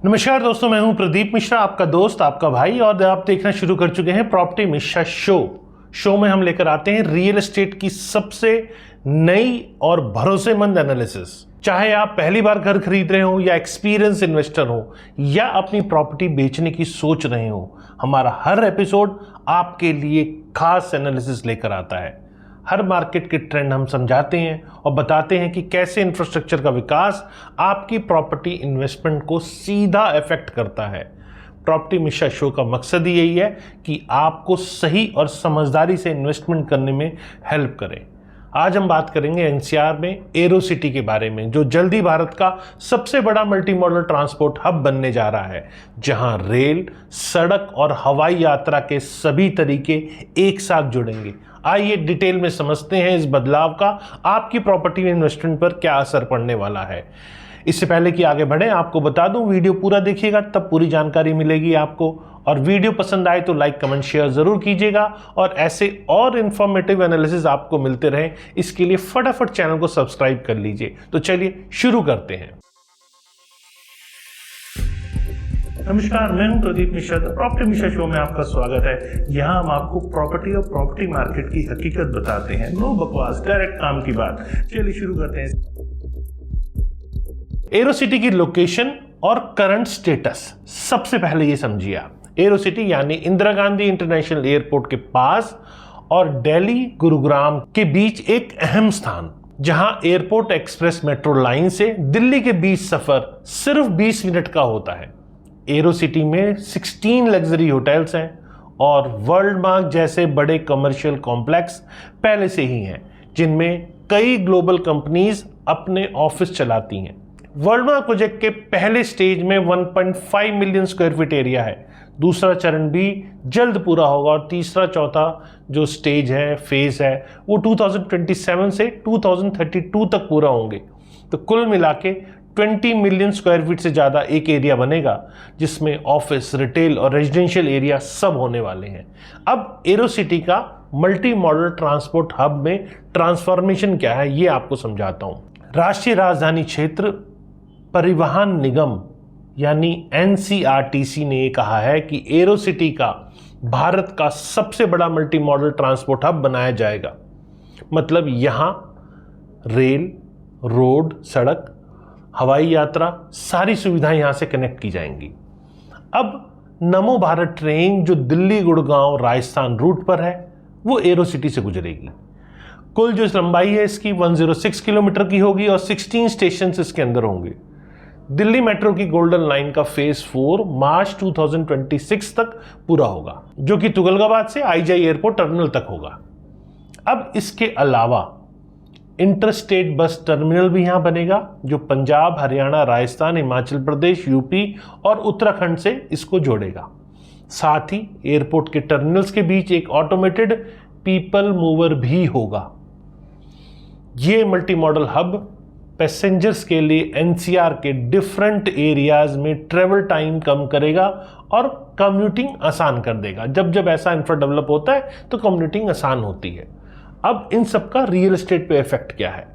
नमस्कार दोस्तों, मैं हूं प्रदीप मिश्रा, आपका दोस्त, आपका भाई, और आप देखना शुरू कर चुके हैं प्रॉपर्टी मिश्रा शो में हम लेकर आते हैं रियल एस्टेट की सबसे नई और भरोसेमंद एनालिसिस। चाहे आप पहली बार घर खरीद रहे हो या एक्सपीरियंस इन्वेस्टर हो या अपनी प्रॉपर्टी बेचने की सोच रहे हो, हमारा हर एपिसोड आपके लिए खास एनालिसिस लेकर आता है। हर मार्केट के ट्रेंड हम समझाते हैं और बताते हैं कि कैसे इंफ्रास्ट्रक्चर का विकास आपकी प्रॉपर्टी इन्वेस्टमेंट को सीधा इफेक्ट करता है। प्रॉपर्टी मिश्रा शो का मकसद ही यही है कि आपको सही और समझदारी से इन्वेस्टमेंट करने में हेल्प करें। आज हम बात करेंगे एनसीआर में एरोसिटी के बारे में, जो जल्दी भारत का सबसे बड़ा मल्टी मॉडल ट्रांसपोर्ट हब बनने जा रहा है, जहां रेल, सड़क और हवाई यात्रा के सभी तरीके एक साथ जुड़ेंगे। आइए डिटेल में समझते हैं इस बदलाव का आपकी प्रॉपर्टी इन्वेस्टमेंट पर क्या असर पड़ने वाला है। इससे पहले कि आगे बढ़े, आपको बता दूं, वीडियो पूरा देखिएगा तब पूरी जानकारी मिलेगी आपको। और वीडियो पसंद आए तो लाइक, कमेंट, शेयर जरूर कीजिएगा। और ऐसे और इंफॉर्मेटिव एनालिसिस आपको मिलते रहे, इसके लिए फटाफट चैनल को सब्सक्राइब कर लीजिए। तो चलिए शुरू करते हैं। नमस्कार, मैं हूं प्रदीप मिश्रा। प्रॉपर्टी मिश्रा शो में आपका स्वागत है। यहां हम आपको प्रॉपर्टी और प्रॉपर्टी मार्केट की हकीकत बताते हैं। नो बकवास, डायरेक्ट काम की बात। चलिए शुरू करते हैं। एरोसिटी की लोकेशन और करंट स्टेटस सबसे पहले ये समझिए आप। एरोसिटी यानी इंदिरा गांधी इंटरनेशनल एयरपोर्ट के पास और दिल्ली गुरुग्राम के बीच एक अहम स्थान, जहां एयरपोर्ट एक्सप्रेस मेट्रो लाइन से दिल्ली के बीच सफर सिर्फ 20 मिनट का होता है। एरोसिटी में 16 लग्जरी होटल्स हैं और वर्ल्ड मार्क जैसे बड़े कमर्शियल कॉम्प्लेक्स पहले से ही हैं, जिनमें कई ग्लोबल कंपनीज अपने ऑफिस चलाती हैं। वर्ल्ड मार्क प्रोजेक्ट के पहले स्टेज में 1.5 मिलियन स्क्वायर फीट एरिया है। दूसरा चरण भी जल्द पूरा होगा और तीसरा चौथा जो स्टेज है, फेज है, वो 2027 से 2032 तक पूरा होंगे। तो कुल मिला के 20 मिलियन स्क्वायर फीट से ज़्यादा एक एरिया बनेगा, जिसमें ऑफिस, रिटेल और रेजिडेंशियल एरिया सब होने वाले हैं। अब एरोसिटी का मल्टी मॉडल ट्रांसपोर्ट हब में ट्रांसफॉर्मेशन क्या है, ये आपको समझाता हूँ। राष्ट्रीय राजधानी क्षेत्र परिवहन निगम यानी एनसीआरटीसी ने कहा है कि एरोसिटी का भारत का सबसे बड़ा मल्टी मॉडल ट्रांसपोर्ट हब बनाया जाएगा। मतलब यहाँ रेल, रोड, सड़क, हवाई यात्रा, सारी सुविधाएं यहां से कनेक्ट की जाएंगी। अब नमो भारत ट्रेन जो दिल्ली गुड़गांव राजस्थान रूट पर है, वो एरोसिटी से गुजरेगी। कुल जो लंबाई है इसकी 106 किलोमीटर की होगी और 16 स्टेशन इसके अंदर होंगे। दिल्ली मेट्रो की गोल्डन लाइन का फेज 4 मार्च 2026 तक पूरा होगा, जो कि तुगलकाबाद से आईजीआई एयरपोर्ट टर्मिनल तक होगा। अब इसके अलावा इंटरस्टेट बस टर्मिनल भी यहां बनेगा, जो पंजाब, हरियाणा, राजस्थान, हिमाचल प्रदेश, यूपी और उत्तराखंड से इसको जोड़ेगा। साथ ही एयरपोर्ट के टर्मिनल्स के बीच एक ऑटोमेटेड पीपल मूवर भी होगा। ये मल्टी मॉडल हब पैसेंजर्स के लिए एनसीआर के डिफरेंट एरियाज में ट्रेवल टाइम कम करेगा और कम्यूटिंग आसान कर देगा। जब जब ऐसा इंफ्रा डेवलप होता है तो कम्यूटिंग आसान होती है। अब इन सब का रियल एस्टेट पे इफेक्ट क्या है?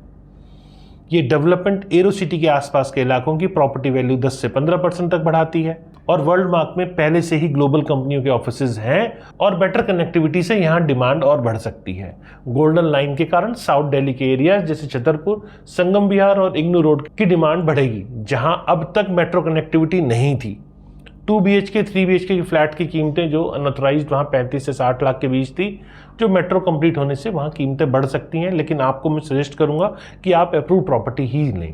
ये डेवलपमेंट एरोसिटी के आसपास के इलाकों की प्रॉपर्टी वैल्यू 10 से 15% तक बढ़ाती है और वर्ल्ड मार्क में पहले से ही ग्लोबल कंपनियों के ऑफिसेज हैं और बेटर कनेक्टिविटी से यहाँ डिमांड और बढ़ सकती है। गोल्डन लाइन के कारण साउथ दिल्ली के एरियाज जैसे छतरपुर, संगम विहार और इग्नू रोड की डिमांड बढ़ेगी, जहां अब तक मेट्रो कनेक्टिविटी नहीं थी। 2 BHK 3 BHK की फ्लैट की कीमतें जो अनऑथराइज्ड वहाँ 35 से 60 लाख के बीच थी, जो मेट्रो कंप्लीट होने से वहाँ कीमतें बढ़ सकती हैं, लेकिन आपको मैं सजेस्ट करूँगा कि आप अप्रूव प्रॉपर्टी ही लें।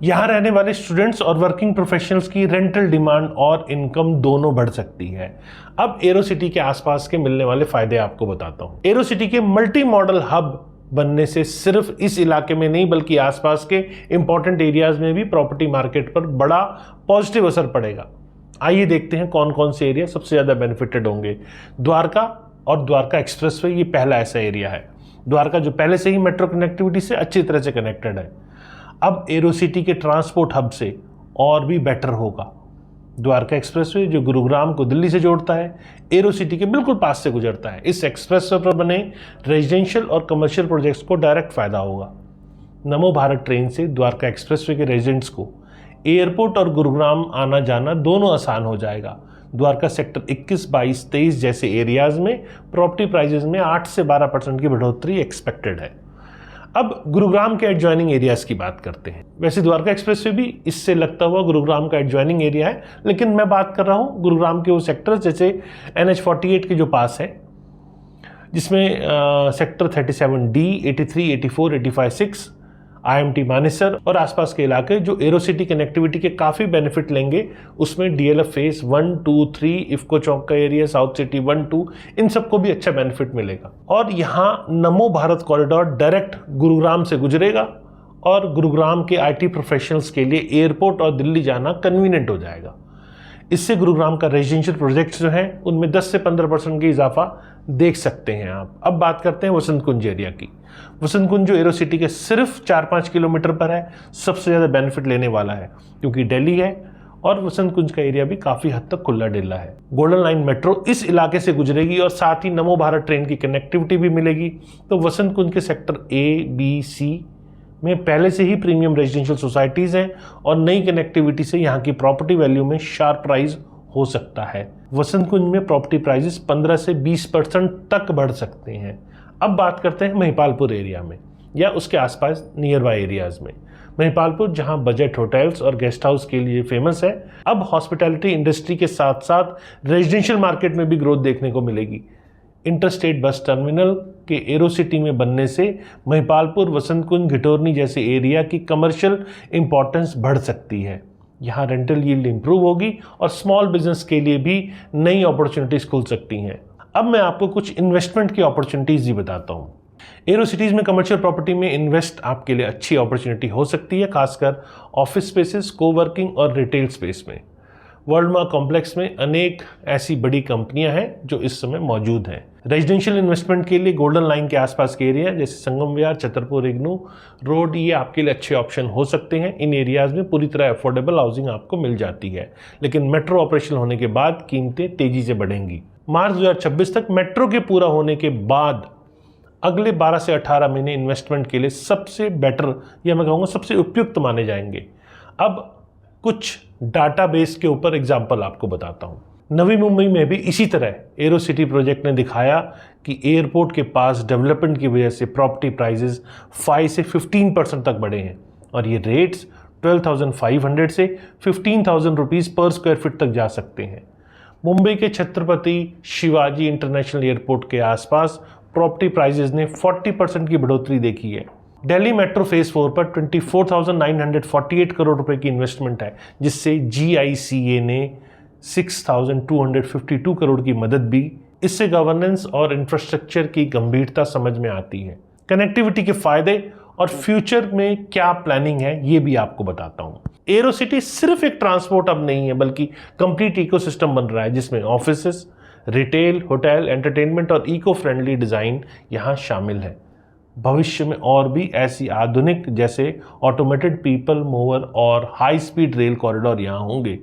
यहाँ रहने वाले स्टूडेंट्स और वर्किंग प्रोफेशनल्स की रेंटल डिमांड और इनकम दोनों बढ़ सकती है। अब एरोसिटी के आसपास के मिलने वाले फायदे आपको बताता हूँ। एरोसिटी के मल्टी मॉडल हब बनने से सिर्फ इस इलाके में नहीं बल्कि आसपास के इंपॉर्टेंट एरियाज में भी प्रॉपर्टी मार्केट पर बड़ा पॉजिटिव असर पड़ेगा। आइए देखते हैं कौन कौन से एरिया सबसे ज़्यादा बेनिफिटेड होंगे। द्वारका और द्वारका एक्सप्रेसवे ये पहला ऐसा एरिया है। द्वारका जो पहले से ही मेट्रो कनेक्टिविटी से अच्छी तरह से कनेक्टेड है, अब एरोसिटी के ट्रांसपोर्ट हब से और भी बेटर होगा। द्वारका एक्सप्रेसवे जो गुरुग्राम को दिल्ली से जोड़ता है, एरोसिटी के बिल्कुल पास से गुजरता है। इस एक्सप्रेसवे पर बने रेजिडेंशियल और कमर्शियल प्रोजेक्ट्स को डायरेक्ट फायदा होगा। नमो भारत ट्रेन से द्वारका एक्सप्रेसवे के रेजिडेंट्स को एयरपोर्ट और गुरुग्राम आना जाना दोनों आसान हो जाएगा। द्वारका सेक्टर 21, 22, 23 जैसे एरियाज में प्रॉपर्टी प्राइजेस में 8 से 12% की बढ़ोतरी एक्सपेक्टेड है। अब गुरुग्राम के एडजॉइनिंग एरियाज की बात करते हैं। वैसे द्वारका एक्सप्रेसवे भी इससे लगता हुआ गुरुग्राम का एडजॉइनिंग एरिया है, लेकिन मैं बात कर रहा हूँ गुरुग्राम के वो सेक्टर्स जैसे NH48 के जो पास है, जिसमें सेक्टर 37D, 83, 84, 85, 6, IMT मानेसर और आसपास के इलाके जो एरोसिटी कनेक्टिविटी के काफ़ी बेनिफिट लेंगे, उसमें DLF फेज 1, 2, 3, इफ्को चौक का एरिया, साउथ सिटी 1, 2, इन सबको भी अच्छा बेनिफिट मिलेगा। और यहाँ नमो भारत कॉरिडोर डायरेक्ट गुरुग्राम से गुजरेगा और गुरुग्राम के IT प्रोफेशनल्स के लिए एयरपोर्ट और दिल्ली जाना कन्वीनियंट हो जाएगा। इससे गुरुग्राम का रेजिडेंशियल प्रोजेक्ट्स जो हैं उनमें 10 से 15% की इजाफा देख सकते हैं आप। अब बात करते हैं वसंत कुंज एरिया की। वसंत कुंज जो एरो सिटी के सिर्फ 4-5 किलोमीटर पर है, सबसे ज़्यादा बेनिफिट लेने वाला है क्योंकि दिल्ली है और वसंत कुंज का एरिया भी काफ़ी हद तक खुला डिल्ला है। गोल्डन लाइन मेट्रो इस इलाके से गुजरेगी और साथ ही नमो भारत ट्रेन की कनेक्टिविटी भी मिलेगी। तो वसंत कुंज के सेक्टर A, B, C में पहले से ही प्रीमियम रेजिडेंशियल सोसाइटीज़ हैं और नई कनेक्टिविटी से यहाँ की प्रॉपर्टी वैल्यू में शार्प राइज हो सकता है। वसंत कुंज में प्रॉपर्टी प्राइजेस 15 से 20% तक बढ़ सकते हैं। अब बात करते हैं महिपालपुर एरिया में या उसके आसपास नियर बाय एरियाज में। महिपालपुर जहां बजट होटल्स और गेस्ट हाउस के लिए फेमस है, अब हॉस्पिटैलिटी इंडस्ट्री के साथ साथ रेजिडेंशियल मार्केट में भी ग्रोथ देखने को मिलेगी। इंटरस्टेट बस टर्मिनल के एरो सिटी में बनने से महिपालपुर, वसंत कुंज, घिटोरनी जैसे एरिया की कमर्शियल इंपॉर्टेंस बढ़ सकती है। यहाँ रेंटल यील्ड इंप्रूव होगी और स्मॉल बिजनेस के लिए भी नई अपॉर्चुनिटीज खुल सकती हैं। अब मैं आपको कुछ इन्वेस्टमेंट की अपॉर्चुनिटीज ही बताता हूँ। एरो सिटीज़ में कमर्शियल प्रॉपर्टी में इन्वेस्ट आपके लिए अच्छी अपॉर्चुनिटी हो सकती है, खासकर ऑफिस स्पेसेस, कोवर्किंग और रिटेल स्पेस में। वर्ल्ड मार्क कॉम्प्लेक्स में अनेक ऐसी बड़ी कंपनियां हैं जो इस समय मौजूद हैं। रेजिडेंशियल इन्वेस्टमेंट के लिए गोल्डन लाइन के आसपास के एरिया जैसे संगम विहार, छतरपुर, इग्नू रोड, ये आपके लिए अच्छे ऑप्शन हो सकते हैं। इन एरियाज में पूरी तरह अफोर्डेबल हाउसिंग आपको मिल जाती है, लेकिन मेट्रो ऑपरेशन होने के बाद कीमतें तेजी से बढ़ेंगी। मार्च 2026 तक मेट्रो के पूरा होने के बाद अगले 12 से 18 महीने इन्वेस्टमेंट के लिए सबसे बेटर या मैं कहूँगा सबसे उपयुक्त माने जाएंगे। अब कुछ डाटाबेस के ऊपर एग्जाम्पल आपको बताता हूँ। नवी मुंबई में भी इसी तरह एरो सिटी प्रोजेक्ट ने दिखाया कि एयरपोर्ट के पास डेवलपमेंट की वजह से प्रॉपर्टी प्राइजेस 5 से 15% तक बढ़े हैं और ये रेट्स 12,500 से 15,000 रुपीज़ पर स्क्वायर फीट तक जा सकते हैं। मुंबई के छत्रपति शिवाजी इंटरनेशनल एयरपोर्ट के आसपास प्रॉपर्टी प्राइजेस ने 40% की बढ़ोतरी देखी है। दिल्ली मेट्रो फेज 4 पर 24,948 करोड़ रुपए की इन्वेस्टमेंट है, जिससे GICA ने 6,252 करोड़ की मदद भी। इससे गवर्नेंस और इंफ्रास्ट्रक्चर की गंभीरता समझ में आती है। कनेक्टिविटी के फायदे और फ्यूचर में क्या प्लानिंग है ये भी आपको बताता हूँ। एरो सिटी सिर्फ एक ट्रांसपोर्ट अब नहीं है, बल्कि कंप्लीट इकोसिस्टम बन रहा है जिसमें ऑफिसेस, रिटेल, होटल, एंटरटेनमेंट और इको फ्रेंडली डिज़ाइन यहाँ शामिल है। भविष्य में और भी ऐसी आधुनिक जैसे ऑटोमेटेड पीपल मूवर और हाई स्पीड रेल कॉरिडोर यहाँ होंगे।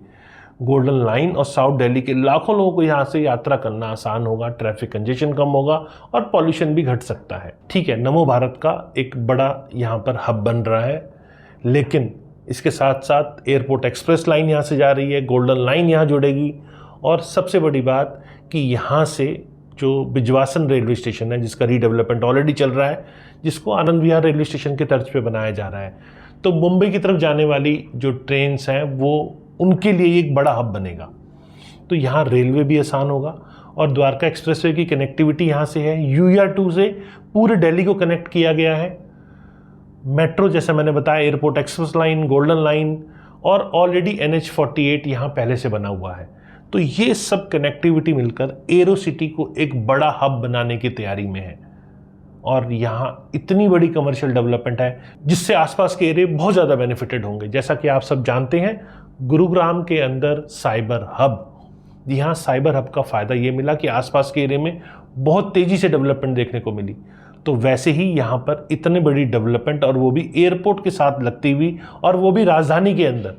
गोल्डन लाइन और साउथ दिल्ली के लाखों लोगों को यहाँ से यात्रा करना आसान होगा, ट्रैफिक कंजेशन कम होगा और पॉल्यूशन भी घट सकता है। ठीक है, नमो भारत का एक बड़ा यहाँ पर हब बन रहा है, लेकिन इसके साथ साथ एयरपोर्ट एक्सप्रेस लाइन यहाँ से जा रही है, गोल्डन लाइन यहाँ जुड़ेगी और सबसे बड़ी बात कि यहाँ से जो बिजवासन रेलवे स्टेशन है जिसका रीडेवलपमेंट ऑलरेडी चल रहा है, जिसको आनंद विहार रेलवे स्टेशन के तर्ज पे बनाया जा रहा है, तो मुंबई की तरफ जाने वाली जो ट्रेन्स हैं वो उनके लिए एक बड़ा हब बनेगा। तो यहाँ रेलवे भी आसान होगा और द्वारका एक्सप्रेसवे की कनेक्टिविटी यहाँ से है। UER2 से पूरे दिल्ली को कनेक्ट किया गया है। मेट्रो जैसे मैंने बताया, airport express line, golden line और ऑलरेडी NH48 यहाँ पहले से बना हुआ है। तो ये सब कनेक्टिविटी मिलकर एरो सिटी को एक बड़ा हब बनाने की तैयारी में है और यहाँ इतनी बड़ी कमर्शियल डेवलपमेंट है जिससे आसपास के एरिया बहुत ज़्यादा बेनिफिटेड होंगे। जैसा कि आप सब जानते हैं, गुरुग्राम के अंदर साइबर हब, यहाँ साइबर हब का फ़ायदा ये मिला कि आसपास के एरिया में बहुत तेज़ी से डेवलपमेंट देखने को मिली। तो वैसे ही यहाँ पर इतनी बड़ी डेवलपमेंट और वो भी एयरपोर्ट के साथ लगती हुई और वो भी राजधानी के अंदर,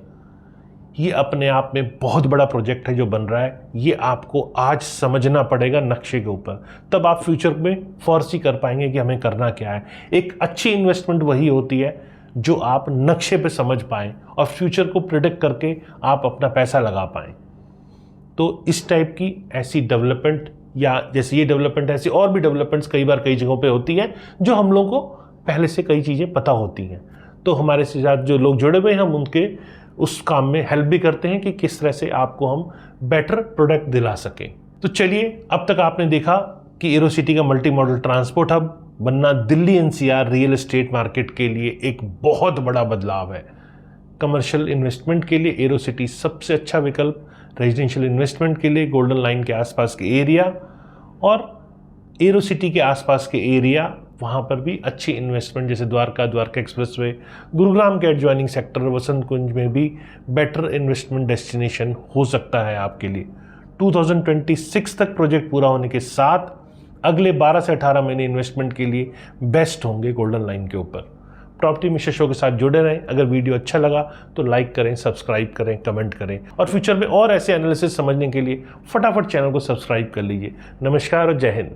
ये अपने आप में बहुत बड़ा प्रोजेक्ट है जो बन रहा है। ये आपको आज समझना पड़ेगा नक्शे के ऊपर, तब आप फ्यूचर में फोरसी कर पाएंगे कि हमें करना क्या है। एक अच्छी इन्वेस्टमेंट वही होती है जो आप नक्शे पे समझ पाएँ और फ्यूचर को प्रिडिक्ट करके आप अपना पैसा लगा पाएँ। तो इस टाइप की ऐसी डेवलपमेंट, या जैसे ये डेवलपमेंट, ऐसी और भी डेवलपमेंट्स कई बार कई जगहों पे होती हैं जो हम लोगों को पहले से कई चीज़ें पता होती हैं। तो हमारे साथ जो लोग जुड़े हुए हैं, हम उनके उस काम में हेल्प भी करते हैं कि किस तरह से आपको हम बेटर प्रोडक्ट दिला सकें। तो चलिए, अब तक आपने देखा कि एरोसिटी का मल्टी मॉडल ट्रांसपोर्ट हब बनना Delhi NCR real estate market के लिए एक बहुत बड़ा बदलाव है। कमर्शियल इन्वेस्टमेंट के लिए एरोसिटी सबसे अच्छा विकल्प, रेजिडेंशियल इन्वेस्टमेंट के लिए गोल्डन लाइन के आसपास के एरिया और एरोसिटी के आसपास के एरिया, वहाँ पर भी अच्छी इन्वेस्टमेंट, जैसे द्वारका एक्सप्रेसवे, गुरुग्राम के एडजॉइनिंग सेक्टर वसंत कुंज में भी बेटर इन्वेस्टमेंट डेस्टिनेशन हो सकता है आपके लिए। 2026 तक प्रोजेक्ट पूरा होने के साथ अगले 12 से 18 महीने इन्वेस्टमेंट के लिए बेस्ट होंगे गोल्डन लाइन के ऊपर। प्रॉपर्टी मिस्टर शो के साथ जुड़े रहें। अगर वीडियो अच्छा लगा तो लाइक करें, सब्सक्राइब करें, कमेंट करें और फ्यूचर में और ऐसे एनालिसिस समझने के लिए फटाफट चैनल को सब्सक्राइब कर लीजिए। नमस्कार और जय हिंद।